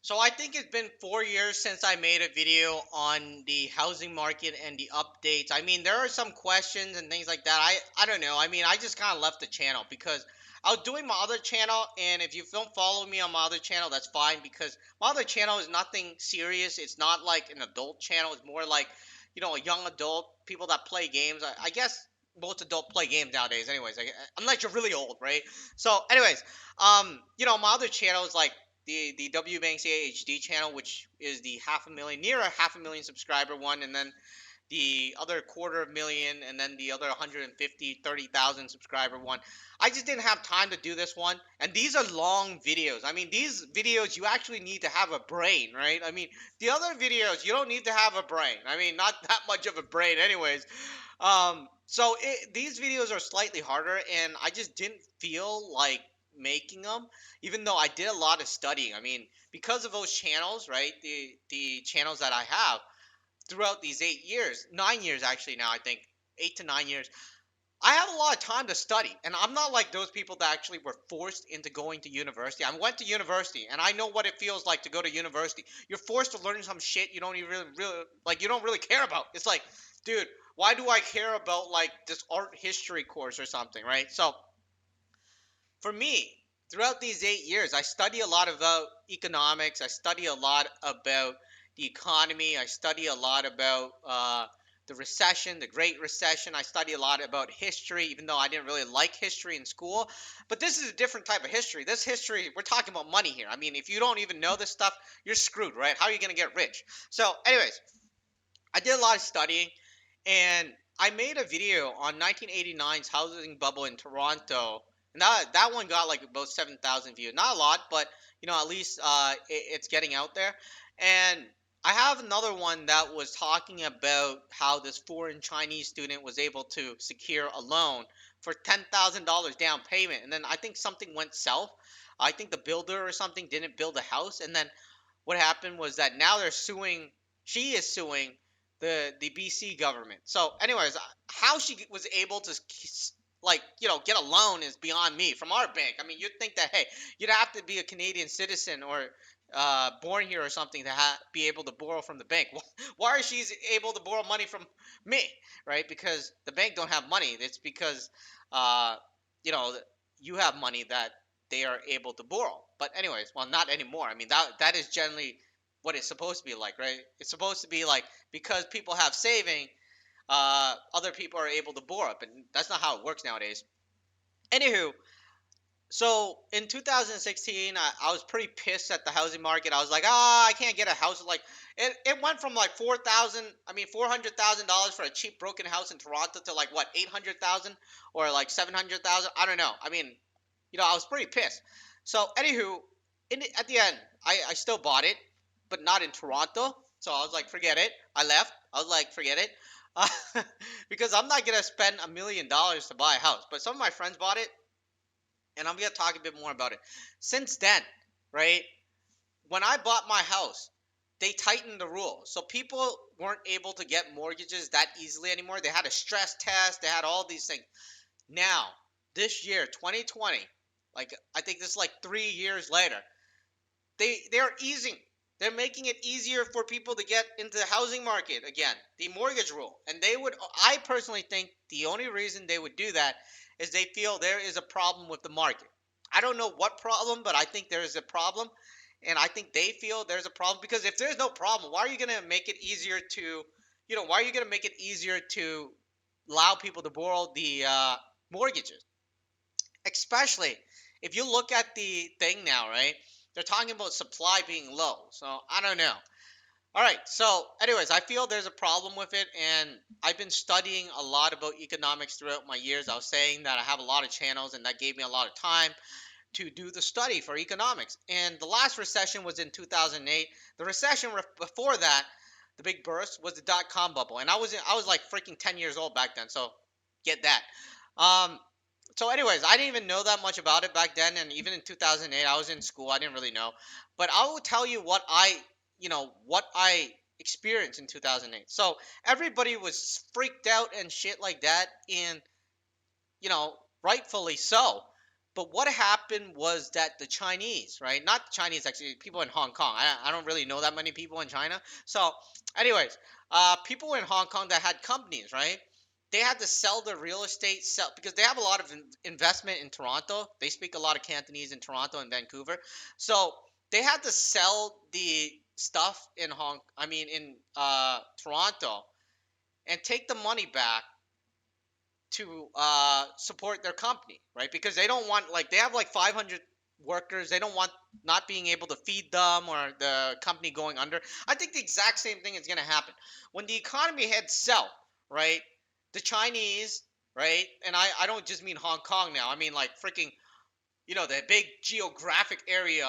So I think it's been 4 years since I made a video on the housing market and the updates. I mean, there are some questions and things like that. I don't know. I mean, I just kind of left the channel because I was doing my other channel, and if you don't follow me on my other channel, that's fine because my other channel is nothing serious. It's not like an adult channel. It's more like, a young adult, people that play games. I guess most adults play games nowadays, anyways. Unless you're really old, right? So, anyways, my other channel is like the W Banks AHD channel, which is the half a million, near a half a million subscriber one, and then the other quarter of million, and then the other 150, 30,000 subscriber one. I just didn't have time to do this one. And these are long videos. I mean, these videos, you actually need to have a brain, right? I mean, the other videos, you don't need to have a brain. I mean, not that much of a brain, anyways. These videos are slightly harder, and I just didn't feel like making them, even though I did a lot of studying. I mean, because of those channels, right? The channels that I have throughout these 8 years, 9 years actually now, I think 8 to 9 years. I have a lot of time to study, and I'm not like those people that actually were forced into going to university. I went to university, and I know what it feels like to go to university. You're forced to learn some shit you don't even really like. You don't really care about. It's like, dude, why do I care about like this art history course or something, right? So for me, throughout these 8 years, I study a lot about economics. I study a lot about the economy. I study a lot about the recession, the Great Recession. I study a lot about history, even though I didn't really like history in school. But this is a different type of history. This history, we're talking about money here. I mean, if you don't even know this stuff, you're screwed, right? How are you going to get rich? So, anyways, I did a lot of studying, and I made a video on 1989's housing bubble in Toronto, and that one got like about 7,000 views. Not a lot, but at least it's getting out there. And I have another one that was talking about how this foreign Chinese student was able to secure a loan for $10,000 down payment, and then I think something went south. I think the builder or something didn't build a house, and then what happened was that now they're suing. She is suing the BC government. So, anyways, how she was able to get a loan is beyond me from our bank. I mean, you'd think that, hey, you'd have to be a Canadian citizen or born here or something to be able to borrow from the bank. Why is she able to borrow money from me, right? Because the bank don't have money. It's because uh, you know you have money that they are able to borrow. But anyways, well, not anymore. I mean, that is generally what it's supposed to be like, right? It's supposed to be like, because people have saving, other people are able to borrow, but that's not how it works nowadays. Anywho, so in 2016, I was pretty pissed at the housing market. I was like, I can't get a house. Like, it went from like 4,000, I mean, $400,000 for a cheap broken house in Toronto to like what, 800,000 or like 700,000. I don't know. I mean, I was pretty pissed. So, anywho, at the end, I still bought it, but not in Toronto. So I was like, forget it. I left. I was like, forget it. Uh, because I'm not gonna spend $1 million to buy a house. But some of my friends bought it, and I'm gonna talk a bit more about it. Since then, right? When I bought my house, they tightened the rules. So people weren't able to get mortgages that easily anymore. They had a stress test, they had all these things. Now, this year, 2020, like I think this is like 3 years later, they're easing. They're making it easier for people to get into the housing market again, the mortgage rule. And I personally think the only reason they would do that is they feel there is a problem with the market. I don't know what problem, but I think there is a problem. And I think they feel there's a problem because if there's no problem, why are you going to make it easier to, why are you going to make it easier to allow people to borrow the mortgages? Especially if you look at the thing now, right? They're talking about supply being low. So I don't know. All right. So, anyways, I feel there's a problem with it, and I've been studying a lot about economics throughout my years. I was saying that I have a lot of channels, and that gave me a lot of time to do the study for economics. And the last recession was in 2008. The recession before that, the big burst, was the dot-com bubble, and I was like freaking 10 years old back then. So get that. Um, so anyways, I didn't even know that much about it back then, and even in 2008 I was in school. I didn't really know, but I will tell you what I experienced in 2008. So everybody was freaked out and shit like that, and rightfully so. But what happened was that the Chinese, right? Not the Chinese, actually, people in Hong Kong. I don't really know that many people in China. So, anyways, people in Hong Kong that had companies, right? They had to sell their real estate, sell because they have a lot of investment in Toronto. They speak a lot of Cantonese in Toronto and Vancouver, so they had to sell the stuff in Toronto and take the money back to support their company, right? Because they don't want, like, they have like 500 workers. They don't want not being able to feed them or the company going under. I think the exact same thing is going to happen when the economy heads south, right? The Chinese, right? And I don't just mean Hong Kong now. I mean like freaking, the big geographic area,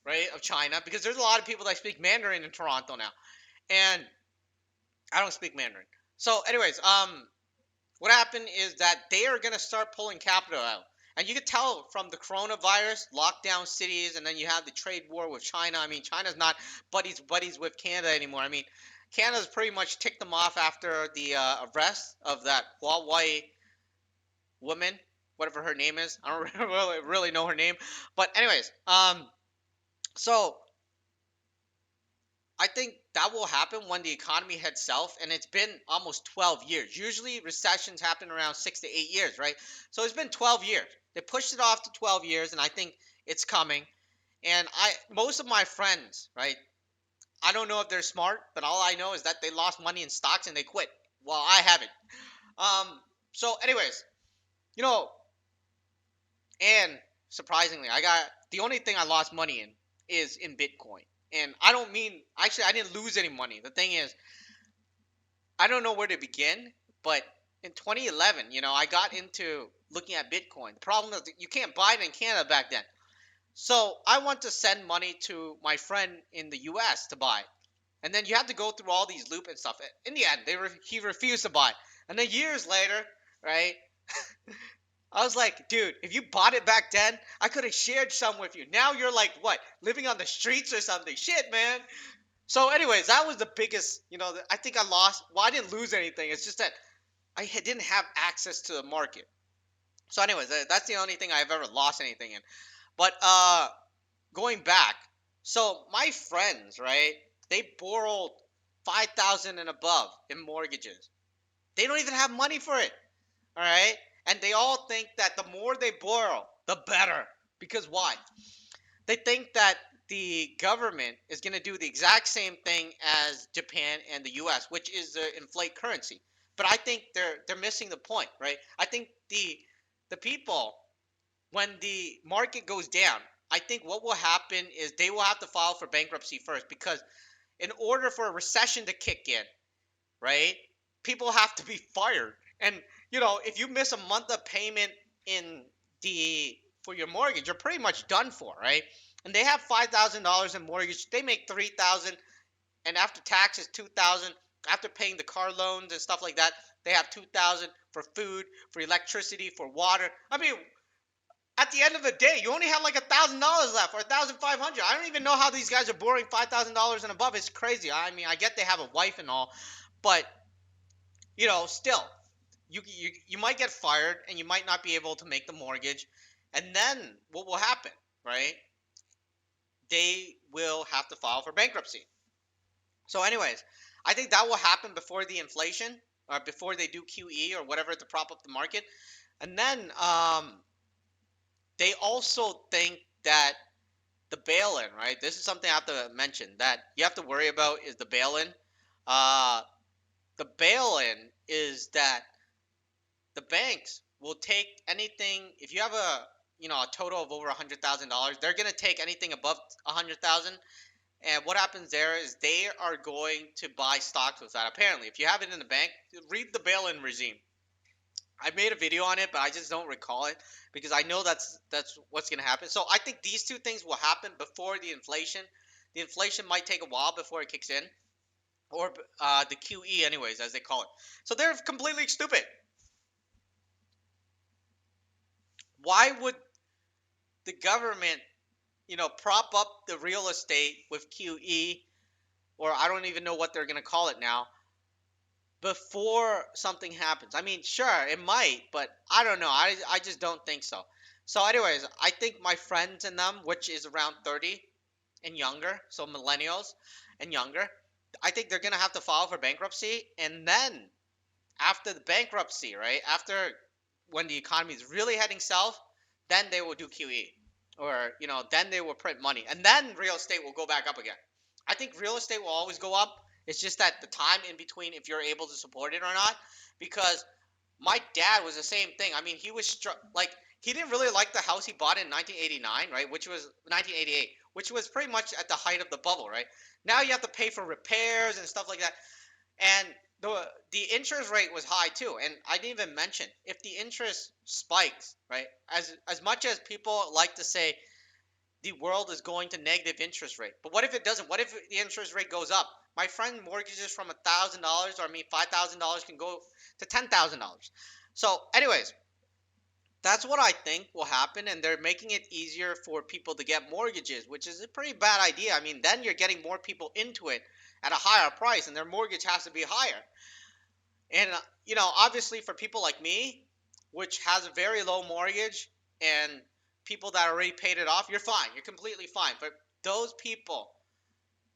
right, of China, because there's a lot of people that speak Mandarin in Toronto now, and I don't speak Mandarin. So, anyways, what happened is that they are going to start pulling capital out. And you can tell from the coronavirus, lockdown cities, and then you have the trade war with China. I mean, China's not buddies with Canada anymore. I mean, Canada's pretty much ticked them off after the arrest of that Huawei woman, whatever her name is. I don't really know her name. But anyways, so I think that will happen when the economy heads south, and it's been almost 12 years. Usually recessions happen around 6 to 8 years, right? So it's been 12 years. They pushed it off to 12 years, and I think it's coming. And most of my friends, right? I don't know if they're smart, but all I know is that they lost money in stocks and they quit. Well, I haven't. So anyways, you know, and surprisingly, I got the only thing I lost money in is in Bitcoin. And I don't mean, actually, I didn't lose any money. The thing is, I don't know where to begin, but in 2011, I got into looking at Bitcoin. The problem is that you can't buy it in Canada back then. So I want to send money to my friend in the US to buy. And then you have to go through all these loops and stuff. In the end, he refused to buy. And then years later, right? I was like, dude, if you bought it back then, I could have shared some with you. Now you're like, what, living on the streets or something? Shit, man. So, anyways, that was the biggest. I think I lost. Well, I didn't lose anything. It's just that didn't have access to the market. So, anyways, that's the only thing I've ever lost anything in. But going back, so my friends, right? They borrowed 5,000 and above in mortgages. They don't even have money for it. All right, and they all think that the more they borrow, the better. Because why? They think that the government is going to do the exact same thing as Japan and the US, which is the inflate currency. But I think they're missing the point, right? I think the people, when the market goes down, I think what will happen is they will have to file for bankruptcy first, because in order for a recession to kick in, right? People have to be fired. And if you miss a month of payment in the for your mortgage, you're pretty much done for, right? And they have $5,000 in mortgage. They make 3,000, and after taxes 2,000. After paying the car loans and stuff like that, they have 2,000 for food, for electricity, for water. I mean, at the end of the day, you only have like $1,000 left or 1,500. I don't even know how these guys are borrowing $5,000 and above. It's crazy. I mean, I get they have a wife and all, but still, you might get fired and you might not be able to make the mortgage, and then what will happen, right? They will have to file for bankruptcy. So, anyways, I think that will happen before the inflation, or before they do QE or whatever to prop up the market, and then they also think that the bail-in, right? This is something I have to mention that you have to worry about is the bail-in. Uh, the bail-in is that the banks will take anything. If you have a total of over $100,000, they're gonna take anything above 100,000. And what happens there is they are going to buy stocks with that. Apparently, if you have it in the bank, read the bail-in regime. I made a video on it, but I just don't recall it because I know that's what's gonna happen. So I think these two things will happen before the inflation. The inflation might take a while before it kicks in, or the QE, anyways, as they call it. So they're completely stupid. Why would the government, prop up the real estate with QE, or I don't even know what they're going to call it now, before something happens? I mean, sure, it might, but I don't know. I just don't think so. So, anyways, I think my friends and them, which is around 30 and younger, so millennials and younger, I think they're gonna have to file for bankruptcy, and then after the bankruptcy, right? After when the economy is really heading south, then they will do QE, or then they will print money, and then real estate will go back up again. I think real estate will always go up. It's just that the time in between, if you're able to support it or not, because my dad was the same thing. I mean, he was like he didn't really like the house he bought in 1989, right? Which was 1988, which was pretty much at the height of the bubble, right? Now you have to pay for repairs and stuff like that, and the interest rate was high too. And I didn't even mention if the interest spikes, right? As much as people like to say the world is going to negative interest rate, but what if it doesn't? What if the interest rate goes up? My friend mortgages from $1,000, or I mean $5,000, can go to $10,000. So, anyways, that's what I think will happen, and they're making it easier for people to get mortgages, which is a pretty bad idea. I mean, then you're getting more people into it at a higher price, and their mortgage has to be higher. And obviously, for people like me, which has a very low mortgage, and people that already paid it off, you're fine. You're completely fine. But those people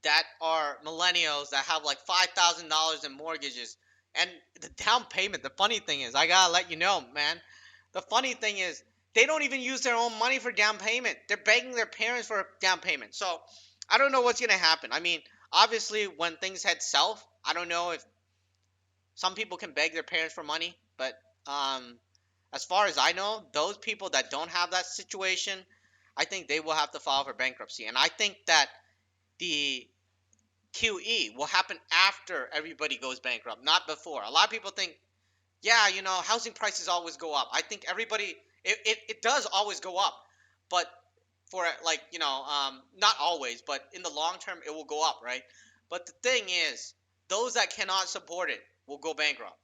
that are millennials that have like $5,000 in mortgages, and the down payment. The funny thing is, I gotta let you know, man. The funny thing is, they don't even use their own money for down payment. They're begging their parents for a down payment. So I don't know what's gonna happen. I mean, obviously, when things head south, I don't know if some people can beg their parents for money, but um, as far as I know, those people that don't have that situation, I think they will have to file for bankruptcy. And I think that the QE will happen after everybody goes bankrupt, not before. A lot of people think, yeah, housing prices always go up. I think it does always go up, but for like, not always, but in the long term, it will go up, right? But the thing is, those that cannot support it will go bankrupt.